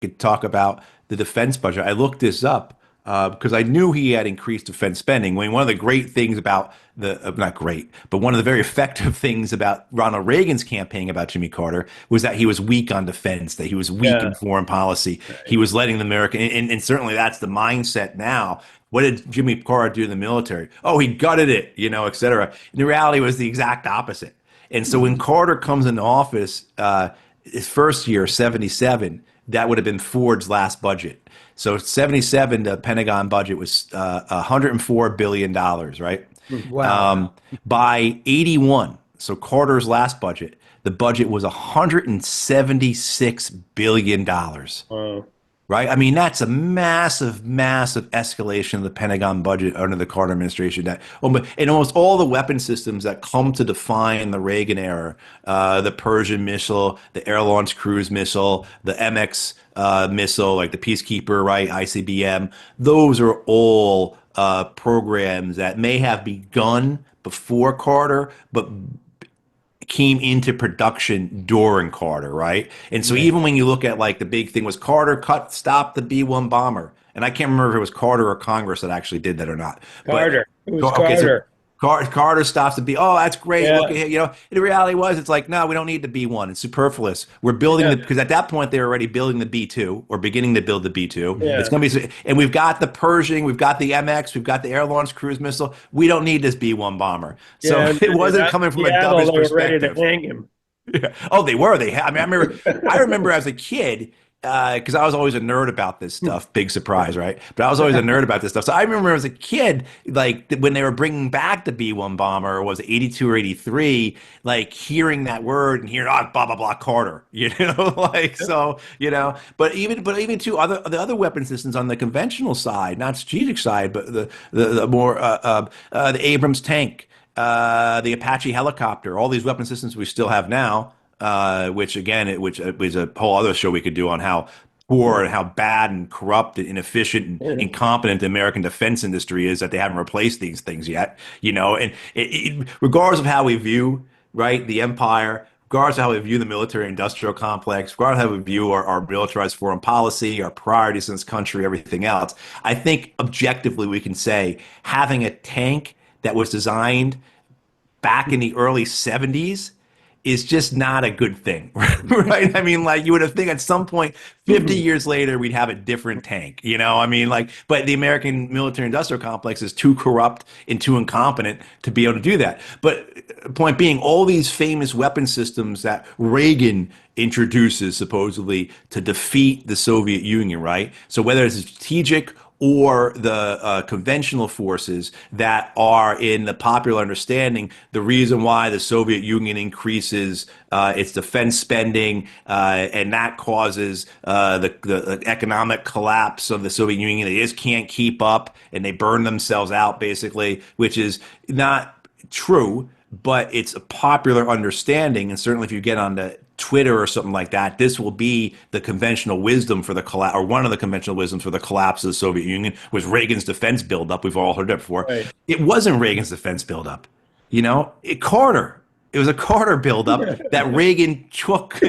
could talk about the defense budget. I looked this up because I knew he had increased defense spending. I mean, one of the great things about not great, but one of the very effective things about Ronald Reagan's campaign about Jimmy Carter was that he was weak on defense, that he was weak Yeah. in foreign policy. He Right. was letting the American, and certainly that's the mindset now. What did Jimmy Carter do in the military? Oh, he gutted it, et cetera. And the reality was the exact opposite. And so when Carter comes into office, his first year, 77, that would have been Ford's last budget. So 77, the Pentagon budget was $104 billion, right? Wow. By 81, so Carter's last budget, the budget was $176 billion. Wow. Right? I mean, that's a massive, massive escalation of the Pentagon budget under the Carter administration. And almost all the weapon systems that come to define the Reagan era, the Persian missile, the air-launched cruise missile, the MX missile, like the Peacekeeper, right? ICBM, those are all programs that may have begun before Carter, but came into production during Carter, right? And so Yeah. even when you look at like the big thing was Carter stop the B-1 bomber. And I can't remember if it was Carter or Congress that actually did that or not. But Carter. It was okay, so Carter. Carter stops the B. Oh, that's great. Look Yeah. at him. The reality was it's like, no, we don't need the B-1. It's superfluous. We're building Yeah. because at that point they were already building the B-2 or beginning to build the B-2. It's Yeah. going to be, and we've got the Pershing, we've got the MX, we've got the air-launched cruise missile. We don't need this B-1 bomber. So Yeah. it wasn't coming from a Seattle, dumbest they were ready to perspective. hang him. Yeah. Oh, they were. I mean, I remember as a kid, because I was always a nerd about this stuff. Big surprise, right? But I was always a nerd about this stuff. So I remember as a kid, like when they were bringing back the B-1 bomber, or was it 82 or 83, like hearing that word and hearing, oh, blah, blah, blah, Carter, like, so, but even too, the other weapon systems on the conventional side, not strategic side, but the more, the Abrams tank, the Apache helicopter, all these weapon systems we still have now, which again, which is a whole other show we could do on how poor and how bad and corrupt and inefficient and incompetent the American defense industry is that they haven't replaced these things yet, and regardless of how we view, right, the empire, regardless of how we view the military industrial complex, regardless of how we view our militarized foreign policy, our priorities in this country, everything else, I think objectively we can say having a tank that was designed back in the early 70s is just not a good thing, right? I mean, like you would have think at some point, 50 years later, we'd have a different tank, I mean, like, but the American military industrial complex is too corrupt and too incompetent to be able to do that. But point being, all these famous weapon systems that Reagan introduces supposedly to defeat the Soviet Union, right? So whether it's strategic or the conventional forces that are in the popular understanding, the reason why the Soviet Union increases its defense spending and that causes the economic collapse of the Soviet Union. They just can't keep up and they burn themselves out, basically, which is not true, but it's a popular understanding. And certainly if you get onto Twitter or something like that, this will be the conventional wisdom for the collapse, or one of the conventional wisdoms for the collapse of the Soviet Union was Reagan's defense buildup. We've all heard that before. Right. It wasn't Reagan's defense buildup, Carter. It was a Carter buildup that Reagan took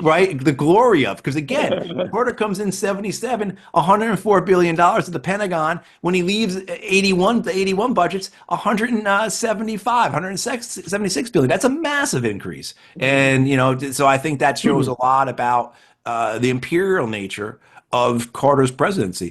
right the glory of. Because again, Carter comes in 77, $104 billion to the Pentagon. When he leaves 81, the 81 budget's 175, 176 billion. That's a massive increase. And so I think that shows a lot about the imperial nature of Carter's presidency.